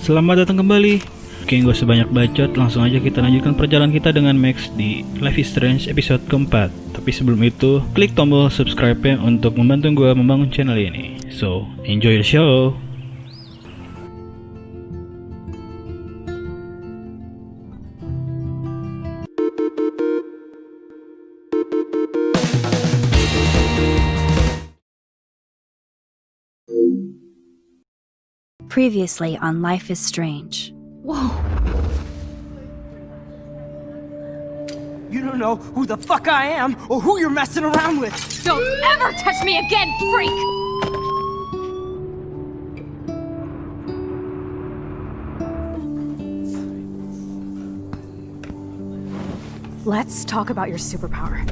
Selamat datang kembali. Oke, gak usah banyak bacot, langsung aja kita lanjutkan perjalanan kita dengan Max di Life is Strange episode keempat. Tapi sebelum itu, klik tombol subscribe-nya untuk membantu gue membangun channel ini. So, enjoy the show! Previously on Life is Strange. Whoa. You don't know who the fuck I am or who you're messing around with. Don't ever touch me again, freak! Let's talk about your superpower.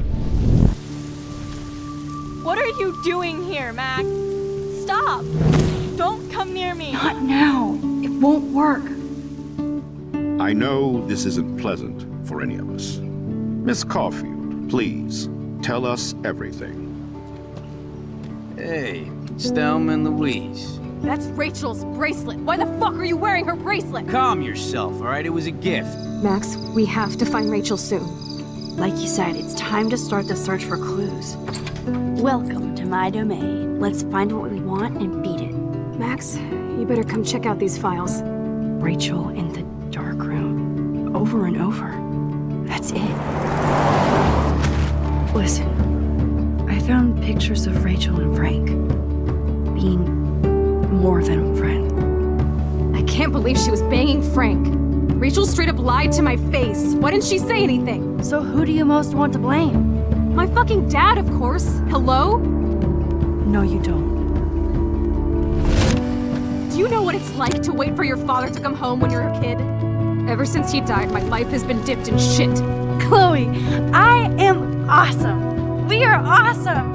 What are you doing here, Max? Stop! Don't come near me! Not now. It won't work. I know this isn't pleasant for any of us. Miss Caulfield, please, tell us everything. Hey, it's Thelma and Louise. That's Rachel's bracelet. Why the fuck are you wearing her bracelet? Calm yourself, alright? It was a gift. Max, we have to find Rachel soon. Like you said, it's time to start the search for clues. Welcome to my domain. Let's find what we want and beat it. Max, you better come check out these files. Rachel in the dark room. Over and over. That's it. Listen, I found pictures of Rachel and Frank being more than a friend. I can't believe she was banging Frank. Rachel straight up lied to my face. Why didn't she say anything? So who do you most want to blame? My fucking dad, of course. Hello? No, you don't. Do you know what it's like to wait for your father to come home when you're a kid? Ever since he died, my life has been dipped in shit. Chloe, I am awesome. We are awesome.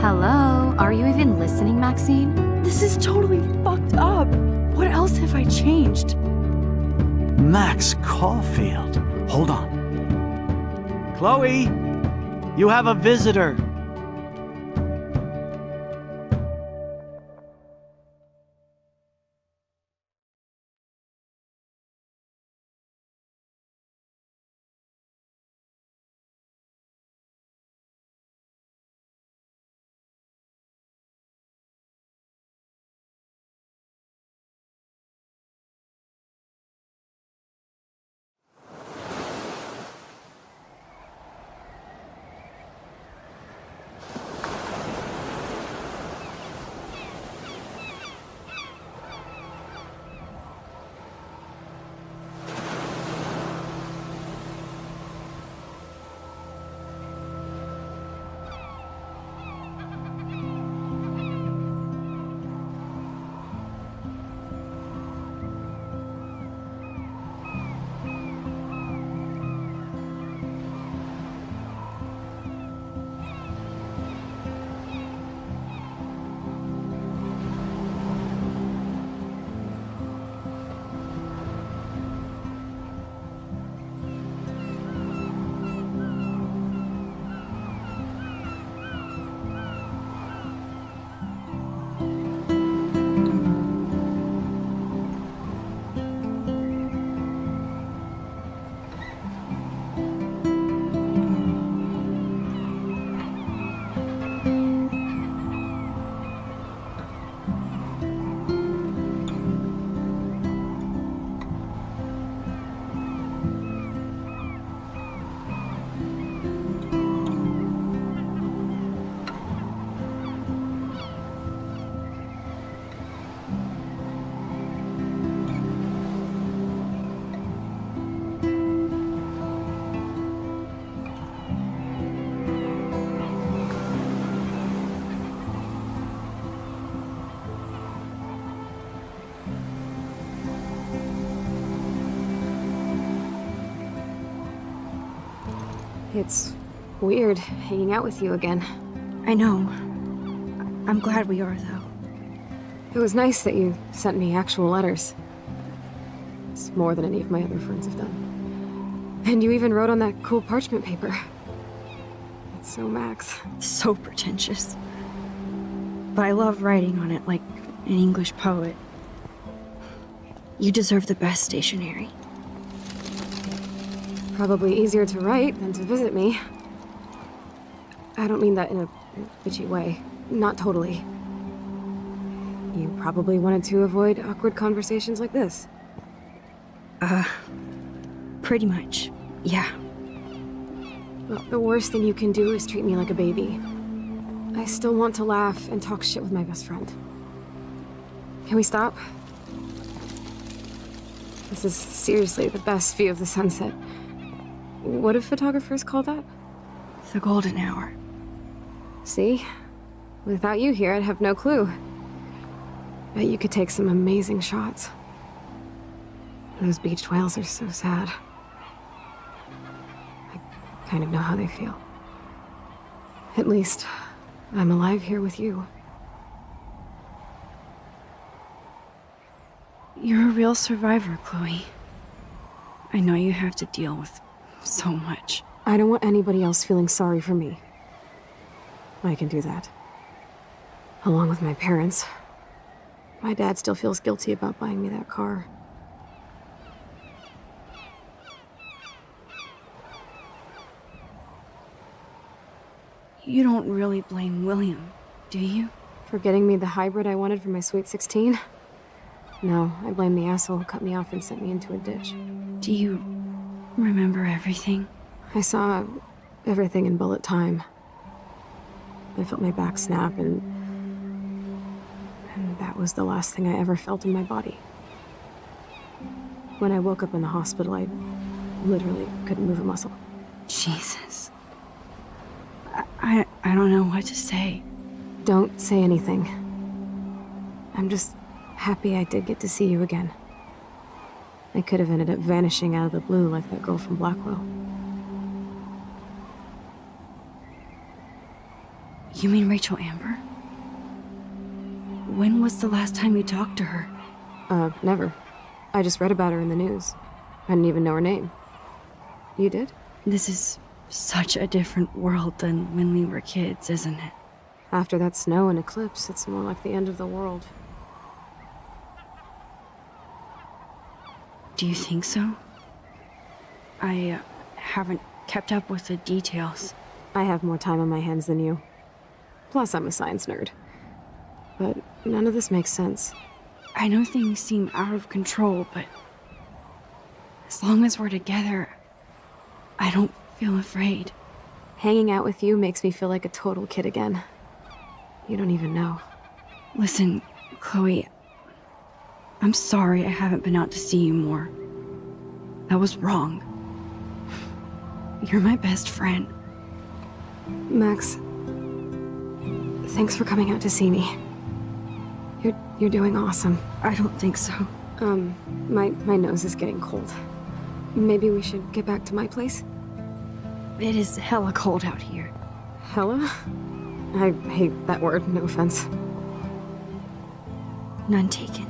Hello? Are you even listening, Maxine? This is totally fucked up. What else have I changed? Max Caulfield. Hold on. Chloe, you have a visitor. It's weird hanging out with you again. I know. I'm glad we are, though. It was nice that you sent me actual letters. It's more than any of my other friends have done. And you even wrote on that cool parchment paper. It's so Max. So pretentious. But I love writing on it like an English poet. You deserve the best stationery. Probably easier to write than to visit me. I don't mean that in a bitchy way. Not totally. You probably wanted to avoid awkward conversations like this. Pretty much, yeah. Well, the worst thing you can do is treat me like a baby. I still want to laugh and talk shit with my best friend. Can we stop? This is seriously the best view of the sunset. What do photographers call that? The golden hour. See? Without you here, I'd have no clue. Bet you could take some amazing shots. Those beached whales are so sad. I kind of know how they feel. At least, I'm alive here with you. You're a real survivor, Chloe. I know you have to deal with so much. I don't want anybody else feeling sorry for me. I can do that. Along with my parents. My dad still feels guilty about buying me that car. You don't really blame William, do you? For getting me the hybrid I wanted for my Sweet 16? No, I blame the asshole who cut me off and sent me into a ditch. Do you remember everything? I saw everything in bullet time. I felt my back snap, and that was the last thing I ever felt in my body. When I woke up in the hospital, I literally couldn't move a muscle. Jesus. I don't know what to say. Don't say anything. I'm just happy I did get to see you again. I could have ended up vanishing out of the blue like that girl from Blackwell. You mean Rachel Amber? When was the last time you talked to her? Never. I just read about her in the news. I didn't even know her name. You did? This is such a different world than when we were kids, isn't it? After that snow and eclipse, it's more like the end of the world. Do you think so? I haven't kept up with the details. I have more time on my hands than you. Plus, I'm a science nerd. But none of this makes sense. I know things seem out of control, but as long as we're together, I don't feel afraid. Hanging out with you makes me feel like a total kid again. You don't even know. Listen, Chloe, I'm sorry I haven't been out to see you more. That was wrong. You're my best friend. Max, thanks for coming out to see me. You're doing awesome. I don't think so. My nose is getting cold. Maybe we should get back to my place? It is hella cold out here. Hella? I hate that word, no offense. None taken.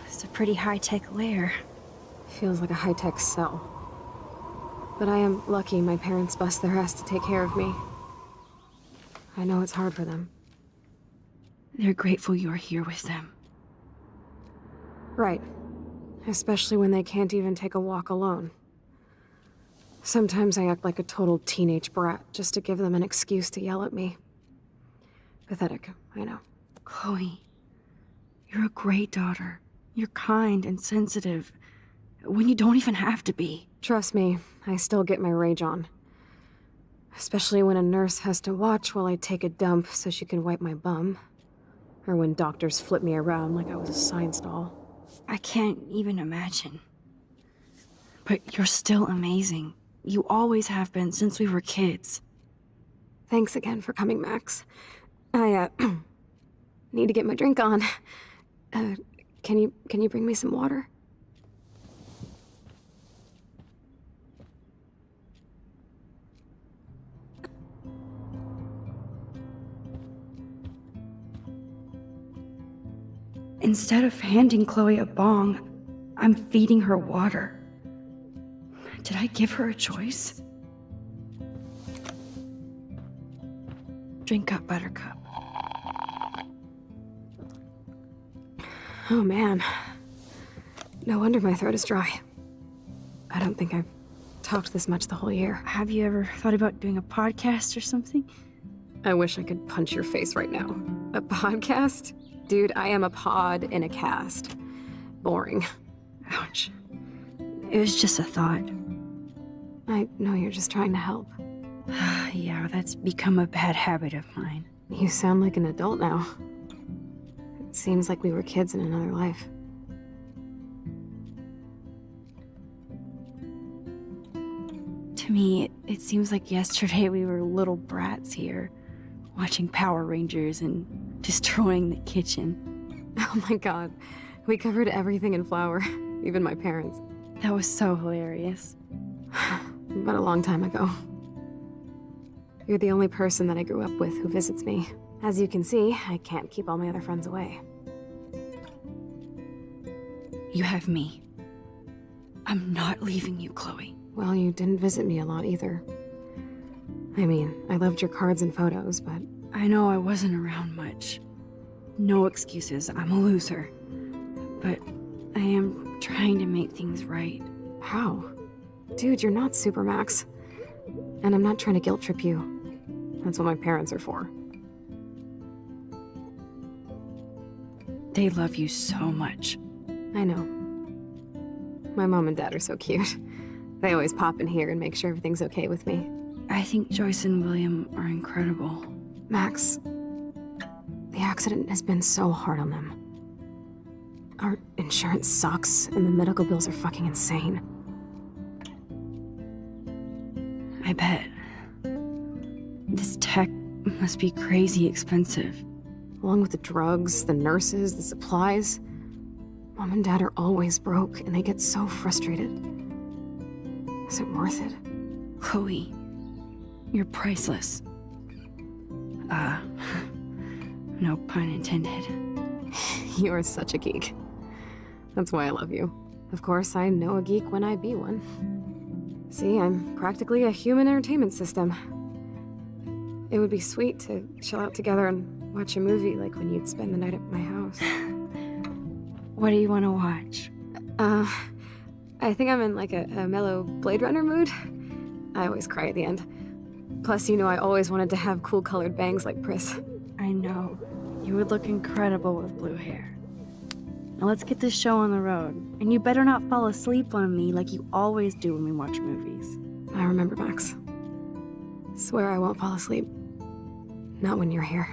It's a pretty high-tech lair. Feels like a high-tech cell. But I am lucky my parents bust their ass to take care of me. I know it's hard for them. They're grateful you're here with them. Right. Especially when they can't even take a walk alone. Sometimes I act like a total teenage brat just to give them an excuse to yell at me. Pathetic, I know. Chloe, you're a great daughter. You're kind and sensitive when you don't even have to be. Trust me, I still get my rage on. Especially when a nurse has to watch while I take a dump so she can wipe my bum. Or when doctors flip me around like I was a science doll. I can't even imagine. But you're still amazing. You always have been since we were kids. Thanks again for coming, Max. I, need to get my drink on. Can you bring me some water? Instead of handing Chloe a bong, I'm feeding her water. Did I give her a choice? Drink up, Buttercup. Oh man. No wonder my throat is dry. I don't think I've talked this much the whole year. Have you ever thought about doing a podcast or something? I wish I could punch your face right now. A podcast? Dude, I am a pod in a cast. Boring. Ouch. It was just a thought. I know you're just trying to help. Yeah, that's become a bad habit of mine. You sound like an adult now. It seems like we were kids in another life. To me, it seems like yesterday we were little brats here, watching Power Rangers and destroying the kitchen. Oh my god. We covered everything in flour. Even my parents. That was so hilarious. But a long time ago. You're the only person that I grew up with who visits me. As you can see, I can't keep all my other friends away. You have me. I'm not leaving you, Chloe. Well, you didn't visit me a lot either. I mean, I loved your cards and photos, but... I know I wasn't around much. No excuses, I'm a loser. But I am trying to make things right. How? Dude, you're not Super Max. And I'm not trying to guilt trip you. That's what my parents are for. They love you so much. I know. My mom and dad are so cute. They always pop in here and make sure everything's okay with me. I think Joyce and William are incredible. Max, the accident has been so hard on them. Our insurance sucks, and the medical bills are fucking insane. I bet. This tech must be crazy expensive. Along with the drugs, the nurses, the supplies. Mom and Dad are always broke, and they get so frustrated. Is it worth it? Chloe, you're priceless. No pun intended. You are such a geek. That's why I love you. Of course, I know a geek when I be one. See, I'm practically a human entertainment system. It would be sweet to chill out together and watch a movie like when you'd spend the night at my house. What do you want to watch? I think I'm in like a mellow Blade Runner mood. I always cry at the end. Plus, you know I always wanted to have cool colored bangs like Pris. I know. You would look incredible with blue hair. Now let's get this show on the road. And you better not fall asleep on me like you always do when we watch movies. I remember, Max. Swear I won't fall asleep. Not when you're here.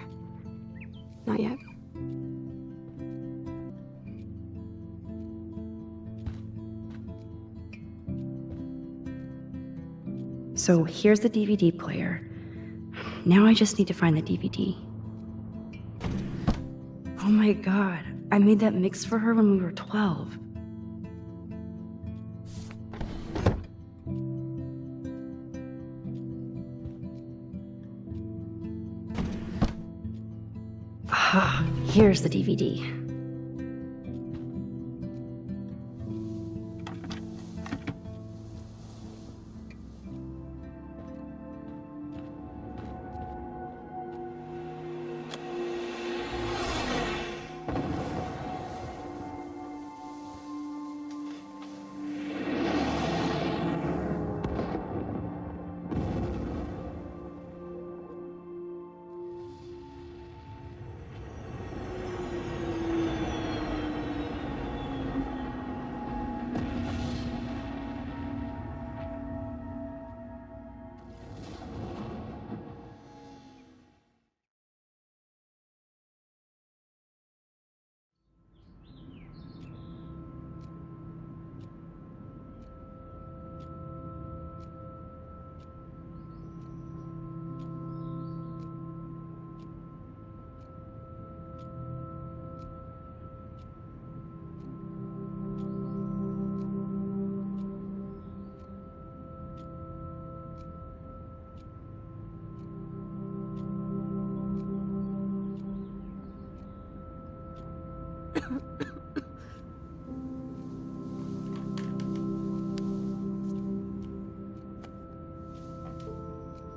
Not yet. So here's the DVD player. Now I just need to find the DVD. Oh my god, I made that mix for her when we were 12. Ah, here's the DVD.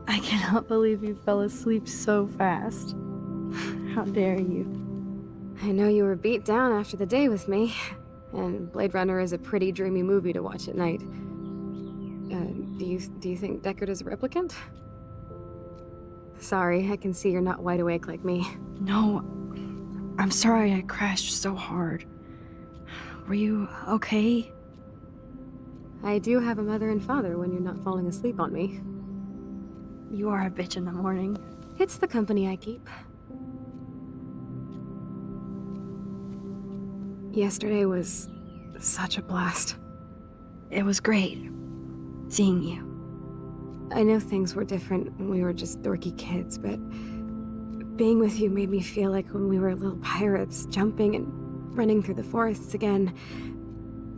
I cannot believe you fell asleep so fast. How dare you? I know you were beat down after the day with me, and Blade Runner is a pretty dreamy movie to watch at night. Do you think Deckard is a replicant? Sorry, I can see you're not wide awake like me. No, I'm sorry I crashed so hard. Were you okay? I do have a mother and father when you're not falling asleep on me. You are a bitch in the morning. It's the company I keep. Yesterday was such a blast. It was great seeing you. I know things were different when we were just dorky kids, but being with you made me feel like when we were little pirates, jumping and running through the forests again.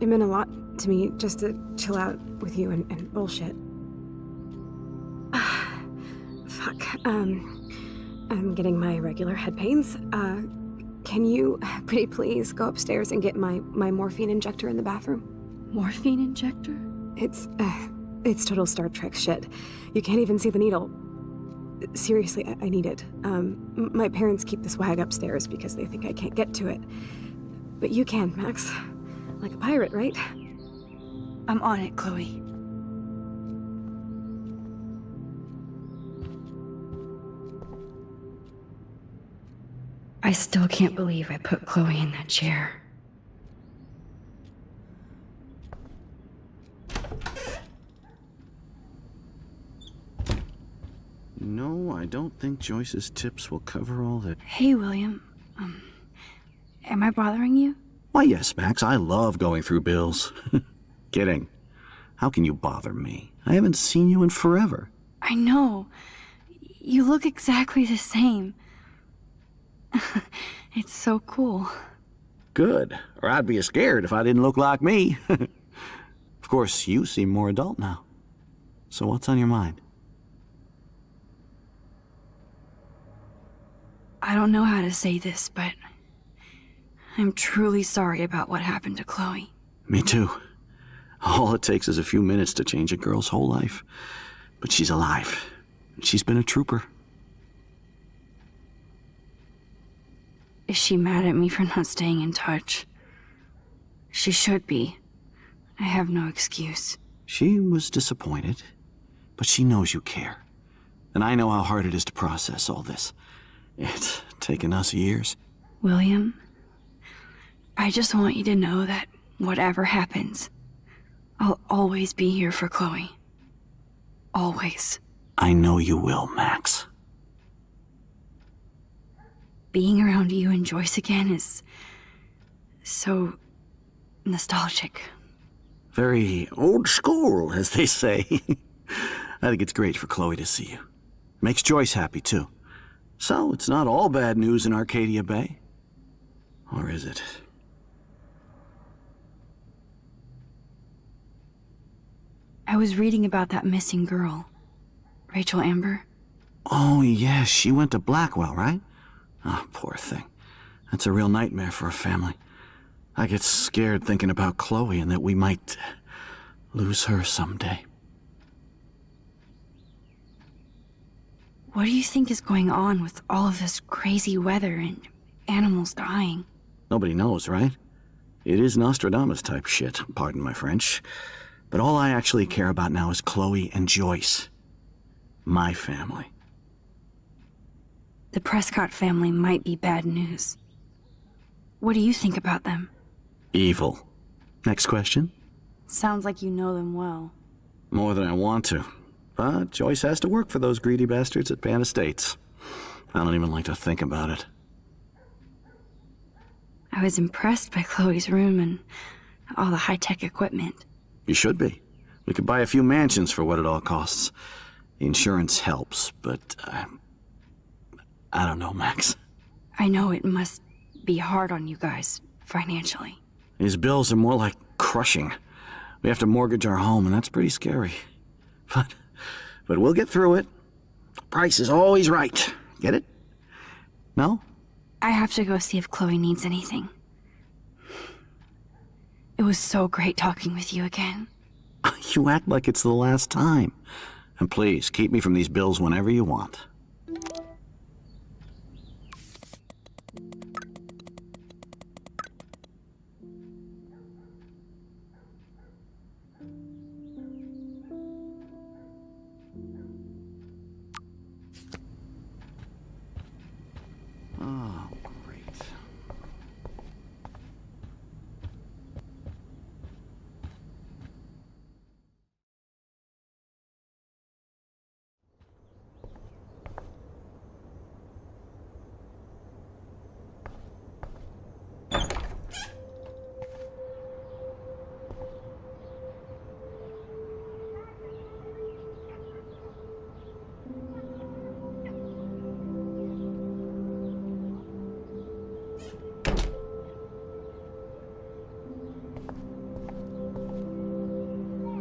It meant a lot to me just to chill out with you and bullshit. Fuck, I'm getting my regular head pains. Can you, pretty please, go upstairs and get my morphine injector in the bathroom? Morphine injector? It's total Star Trek shit. You can't even see the needle. Seriously, I need it. My parents keep the swag upstairs because they think I can't get to it. But you can, Max. Like a pirate, right? I'm on it, Chloe. I still can't believe I put Chloe in that chair. No, I don't think Joyce's tips will cover all that. Hey, William. Am I bothering you? Why, yes, Max, I love going through bills. Kidding. How can you bother me? I haven't seen you in forever. I know. You look exactly the same. It's so cool. Good. Or I'd be scared if I didn't look like me. Of course, you seem more adult now. So what's on your mind? I don't know how to say this, but I'm truly sorry about what happened to Chloe. Me too. All it takes is a few minutes to change a girl's whole life. But she's alive. She's been a trooper. Is she mad at me for not staying in touch? She should be. I have no excuse. She was disappointed, but she knows you care. And I know how hard it is to process all this. It's taken us years. William, I just want you to know that whatever happens, I'll always be here for Chloe. Always. I know you will, Max. Being around you and Joyce again is so nostalgic. Very old school, as they say. I think it's great for Chloe to see you. Makes Joyce happy, too. So, it's not all bad news in Arcadia Bay. Or is it? I was reading about that missing girl, Rachel Amber. Oh, yeah, she went to Blackwell, right? Oh, poor thing. That's a real nightmare for a family. I get scared thinking about Chloe and that we might lose her someday. What do you think is going on with all of this crazy weather and animals dying? Nobody knows, right? It is Nostradamus type shit, pardon my French. But all I actually care about now is Chloe and Joyce. My family. The Prescott family might be bad news. What do you think about them? Evil. Next question? Sounds like you know them well. More than I want to. But Joyce has to work for those greedy bastards at Pan Estates. I don't even like to think about it. I was impressed by Chloe's room and all the high-tech equipment. You should be. We could buy a few mansions for what it all costs. The insurance helps, but I don't know, Max. I know it must be hard on you guys, financially. These bills are more like crushing. We have to mortgage our home, and that's pretty scary. But we'll get through it. Price is always right. Get it? No? I have to go see if Chloe needs anything. It was so great talking with you again. You act like it's the last time. And please, keep me from these bills whenever you want. Oh, great.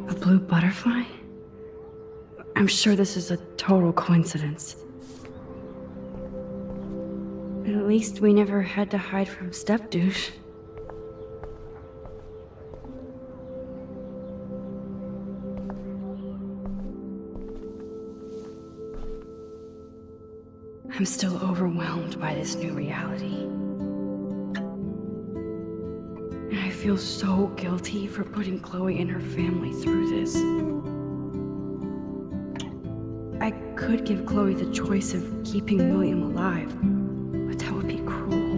A blue butterfly? I'm sure this is a total coincidence. At least we never had to hide from step-douche. I'm still overwhelmed by this new reality. And I feel so guilty for putting Chloe and her family through this. I could give Chloe the choice of keeping William alive, but that would be cruel.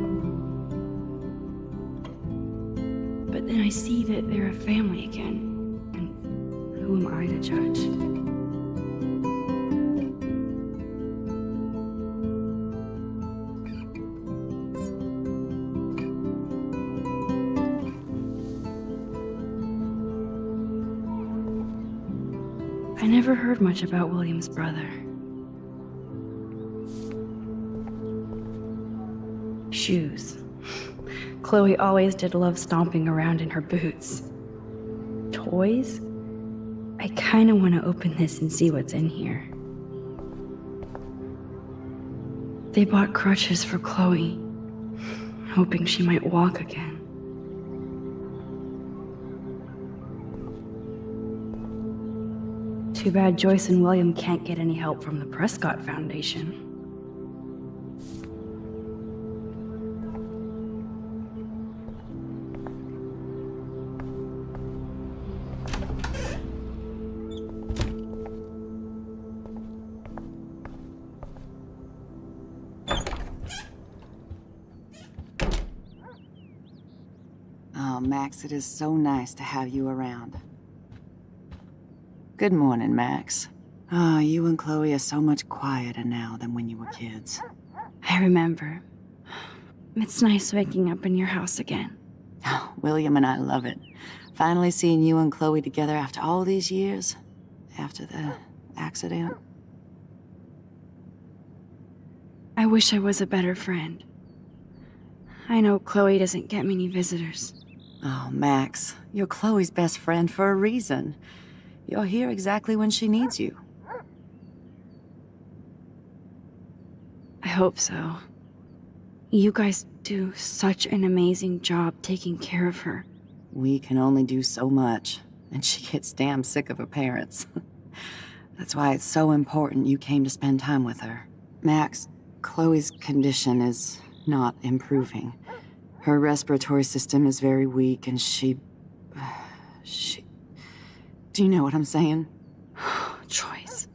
But then I see that they're a family again, and who am I to judge? I never heard much about William's brother. Shoes. Chloe always did love stomping around in her boots. Toys? I kinda wanna open this and see what's in here. They bought crutches for Chloe, hoping she might walk again. Too bad Joyce and William can't get any help from the Prescott Foundation. Oh, Max, it is so nice to have you around. Good morning, Max. Oh, you and Chloe are so much quieter now than when you were kids. I remember. It's nice waking up in your house again. Oh, William and I love it. Finally seeing you and Chloe together after all these years. After the accident. I wish I was a better friend. I know Chloe doesn't get many visitors. Oh, Max, you're Chloe's best friend for a reason. You're here exactly when she needs you. I hope so. You guys do such an amazing job taking care of her. We can only do so much, and she gets damn sick of her parents. That's why it's so important you came to spend time with her. Max, Chloe's condition is not improving. Her respiratory system is very weak, and she... Do you know what I'm saying? Joyce.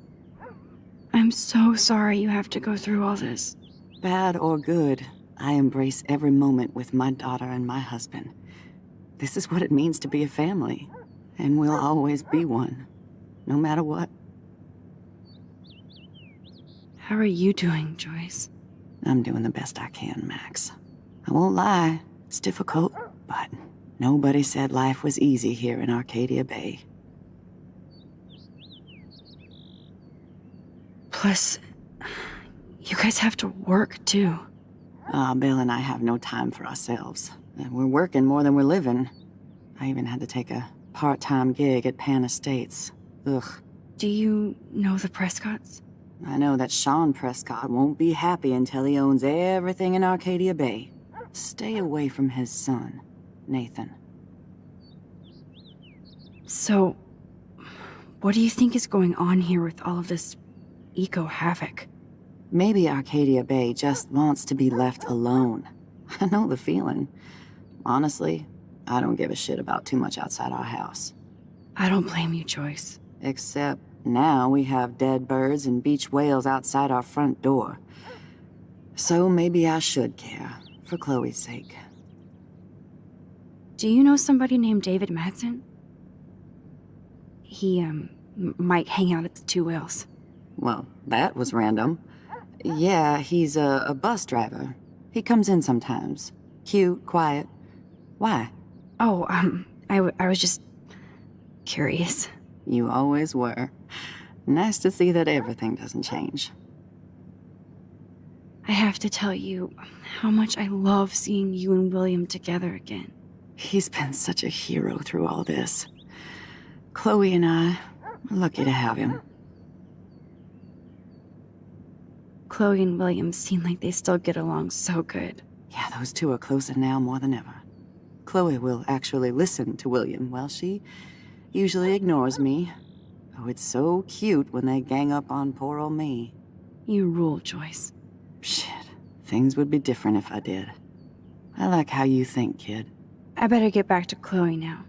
I'm so sorry you have to go through all this. Bad or good, I embrace every moment with my daughter and my husband. This is what it means to be a family, and we'll always be one, no matter what. How are you doing, Joyce? I'm doing the best I can, Max. I won't lie, it's difficult, but nobody said life was easy here in Arcadia Bay. Plus, you guys have to work, too. Bill and I have no time for ourselves. We're working more than we're living. I even had to take a part-time gig at Pan Estates. Ugh. Do you know the Prescotts? I know that Sean Prescott won't be happy until he owns everything in Arcadia Bay. Stay away from his son, Nathan. So, what do you think is going on here with all of this eco-havoc? Maybe Arcadia Bay just wants to be left alone. I know the feeling. Honestly, I don't give a shit about too much outside our house. I don't blame you, Joyce. Except now we have dead birds and beach whales outside our front door. So maybe I should care, for Chloe's sake. Do you know somebody named David Madsen? He, might hang out at the Two Whales. Well, that was random. Yeah, he's a bus driver. He comes in sometimes. Cute, quiet. Why? Oh, I was just curious. You always were. Nice to see that everything doesn't change. I have to tell you how much I love seeing you and William together again. He's been such a hero through all this. Chloe and I are lucky to have him. Chloe and William seem like they still get along so good. Yeah, those two are closer now more than ever. Chloe will actually listen to William, while she usually ignores me. Oh, it's so cute when they gang up on poor old me. You rule, Joyce. Shit, things would be different if I did. I like how you think, kid. I better get back to Chloe now.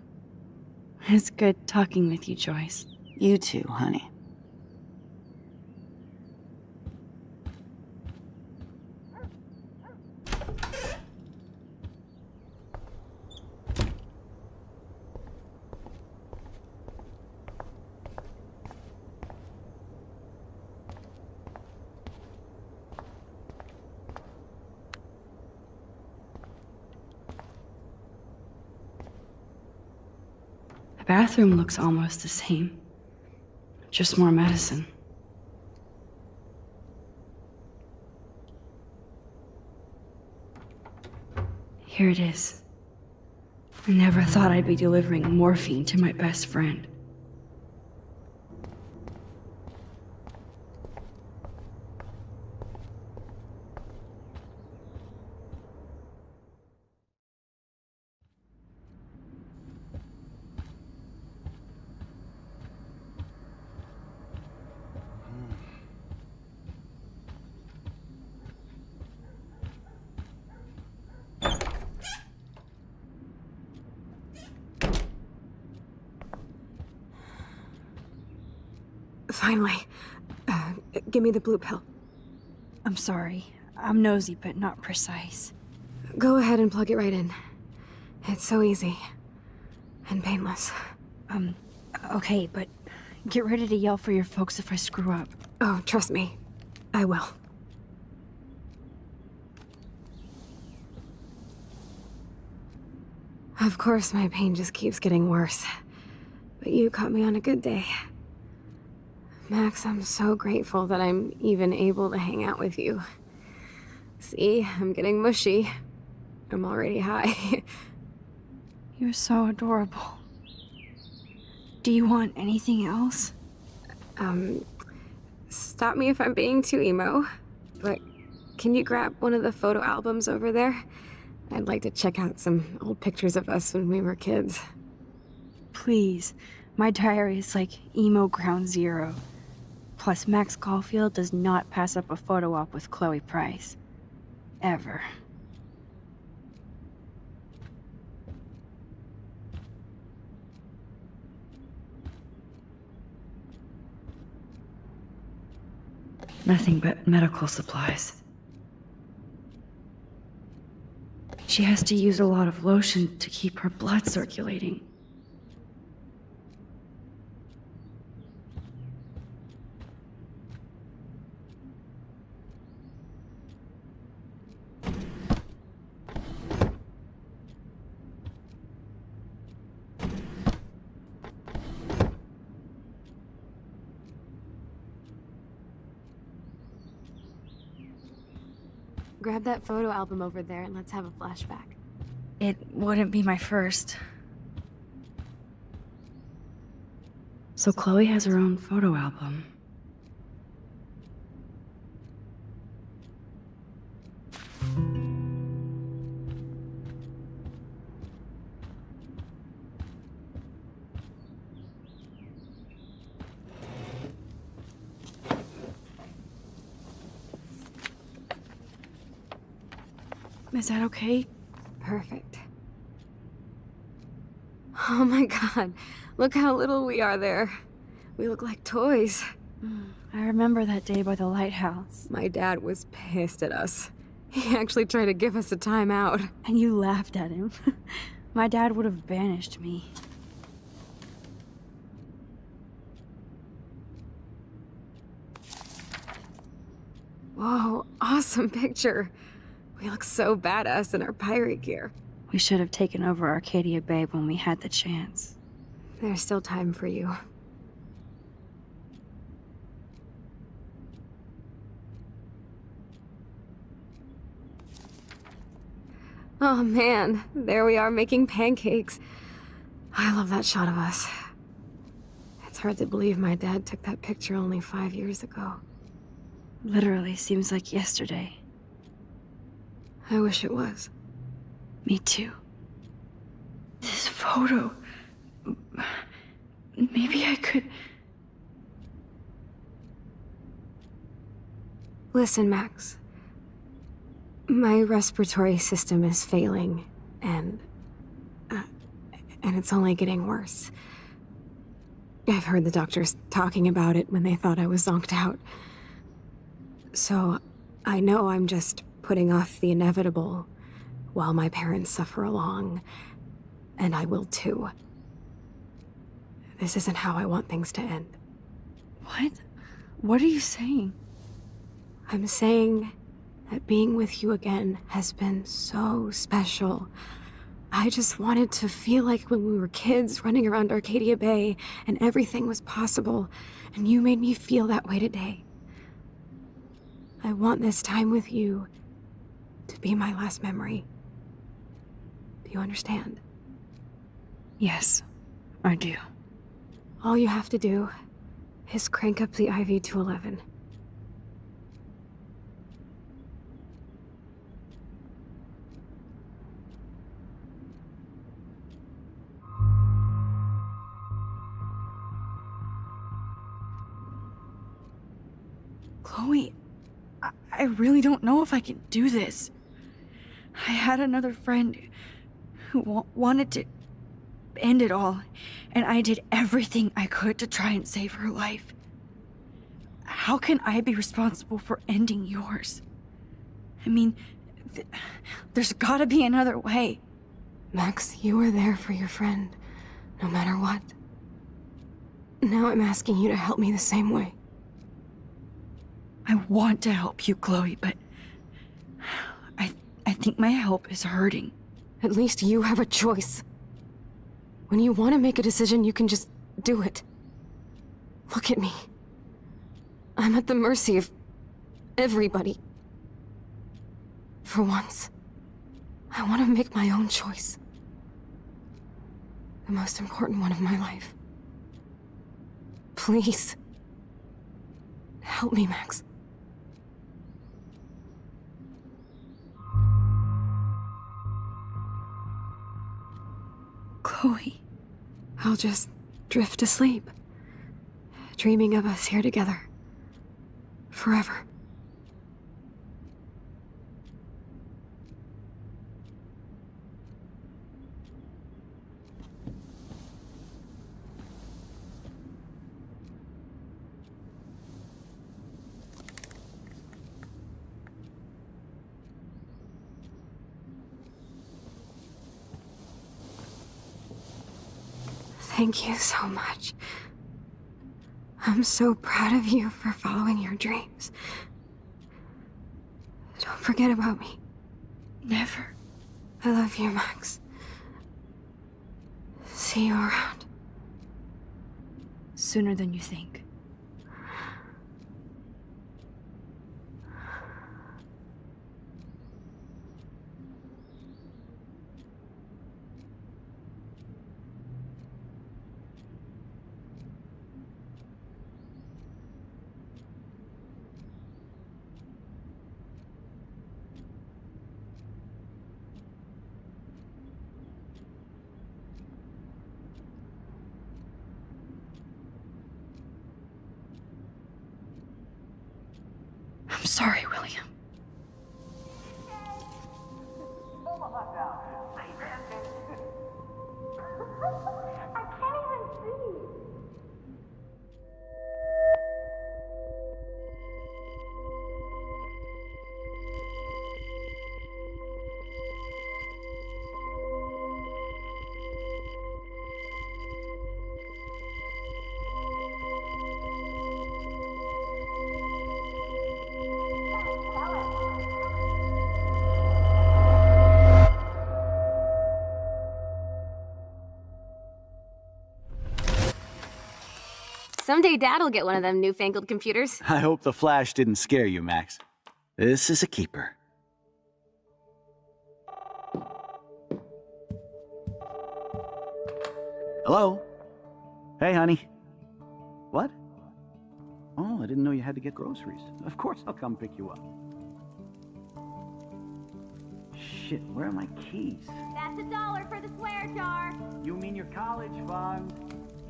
It's good talking with you, Joyce. You too, honey. The bathroom looks almost the same. Just more medicine. Here it is. I never thought I'd be delivering morphine to my best friend. Finally. Give me the blue pill. I'm sorry. I'm nosy, but not precise. Go ahead and plug it right in. It's so easy. And painless. Okay, but get ready to yell for your folks if I screw up. Oh, trust me. I will. Of course, my pain just keeps getting worse. But you caught me on a good day. Max, I'm so grateful that I'm even able to hang out with you. See, I'm getting mushy. I'm already high. You're so adorable. Do you want anything else? Stop me if I'm being too emo, but can you grab one of the photo albums over there? I'd like to check out some old pictures of us when we were kids. Please. My diary is like emo ground zero. Plus, Max Caulfield does not pass up a photo op with Chloe Price. Ever. Nothing but medical supplies. She has to use a lot of lotion to keep her blood circulating. Grab that photo album over there and let's have a flashback. It wouldn't be my first. So Chloe has her own photo album. Is that okay? Perfect. Oh my god, look how little we are there. We look like toys. I remember that day by the lighthouse. My dad was pissed at us. He actually tried to give us a timeout. And you laughed at him. My dad would have banished me. Whoa, awesome picture. We look so badass in our pirate gear. We should have taken over Arcadia Bay when we had the chance. There's still time for you. Oh man, there we are making pancakes. I love that shot of us. It's hard to believe my dad took that picture only 5 years ago. Literally seems like yesterday. I wish it was. Me too. This photo... Maybe I could... Listen, Max. My respiratory system is failing, and it's only getting worse. I've heard the doctors talking about it when they thought I was zonked out. So, I know I'm just putting off the inevitable while my parents suffer along, and I will too. This isn't how I want things to end. What? What are you saying? I'm saying that being with you again has been so special. I just wanted to feel like when we were kids running around Arcadia Bay and everything was possible, and you made me feel that way today. I want this time with you to be my last memory. Do you understand? Yes, I do. All you have to do is crank up the IV to 11. Chloe, I really don't know if I can do this. I had another friend who wanted to end it all, and I did everything I could to try and save her life. How can I be responsible for ending yours? I mean, there's gotta be another way. Max, you were there for your friend, no matter what. Now I'm asking you to help me the same way. I want to help you, Chloe, but I think my help is hurting. At least you have a choice. When you want to make a decision, you can just do it. Look at me. I'm at the mercy of everybody. For once, I want to make my own choice. The most important one of my life. Please. Help me, Max. Chloe. I'll just drift to sleep, dreaming of us here together. Forever. Thank you so much. I'm so proud of you for following your dreams. Don't forget about me. Never. I love you, Max. See you around. Sooner than you think. I'm sorry, William. Someday Dad'll get one of them newfangled computers. I hope the flash didn't scare you, Max. This is a keeper. Hello? Hey, honey. What? Oh, I didn't know you had to get groceries. Of course I'll come pick you up. Shit, where are my keys? That's $1 for the swear jar. You mean your college fund?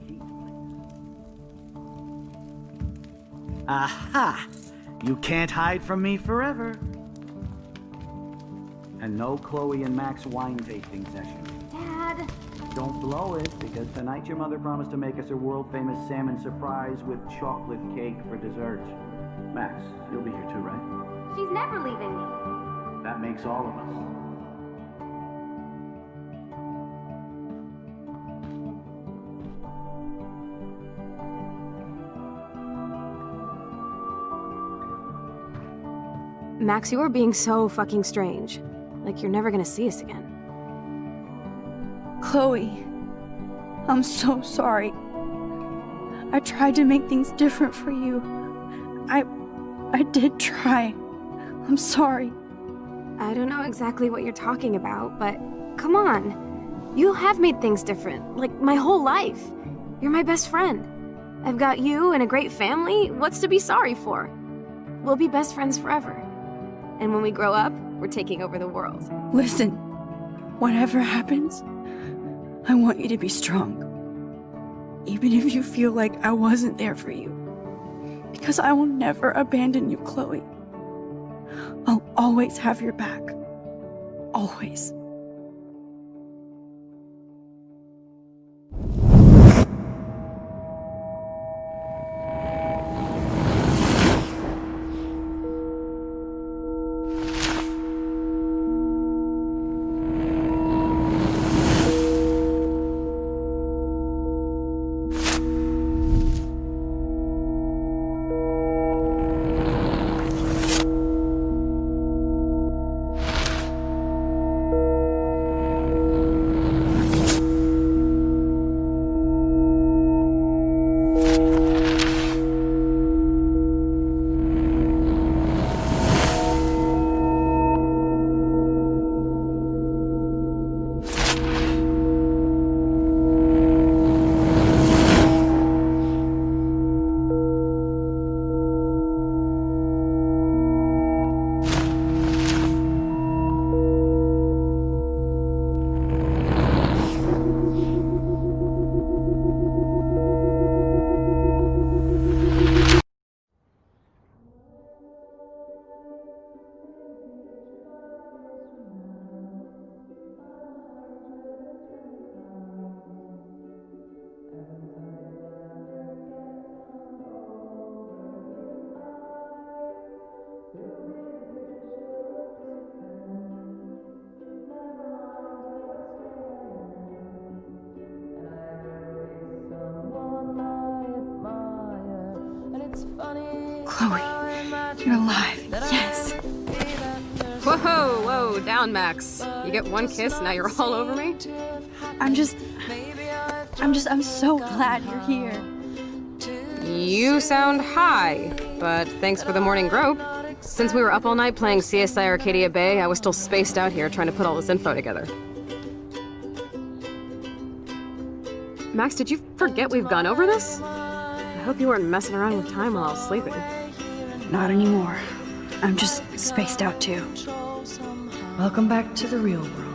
Keys, please. Aha! You can't hide from me forever. And no Chloe and Max wine tasting session. Dad. Don't blow it, because tonight your mother promised to make us a world-famous salmon surprise with chocolate cake for dessert. Max, you'll be here too, right? She's never leaving me. That makes all of us. Max, you are being so fucking strange. Like you're never gonna see us again. Chloe, I'm so sorry. I tried to make things different for you. I did try. I'm sorry. I don't know exactly what you're talking about, but come on. You have made things different, like my whole life. You're my best friend. I've got you and a great family. What's to be sorry for? We'll be best friends forever. And when we grow up, we're taking over the world. Listen, whatever happens, I want you to be strong. Even if you feel like I wasn't there for you. Because I will never abandon you, Chloe. I'll always have your back. Always. Chloe, you're alive. Yes. Whoa, whoa, down, Max. You get one kiss, now you're all over me? I'm so glad you're here. You sound high, but thanks for the morning grope. Since we were up all night playing CSI Arcadia Bay, I was still spaced out here trying to put all this info together. Max, did you forget we've gone over this? I hope you weren't messing around with time while I was sleeping. Not anymore. I'm just spaced out too. Welcome back to the real world.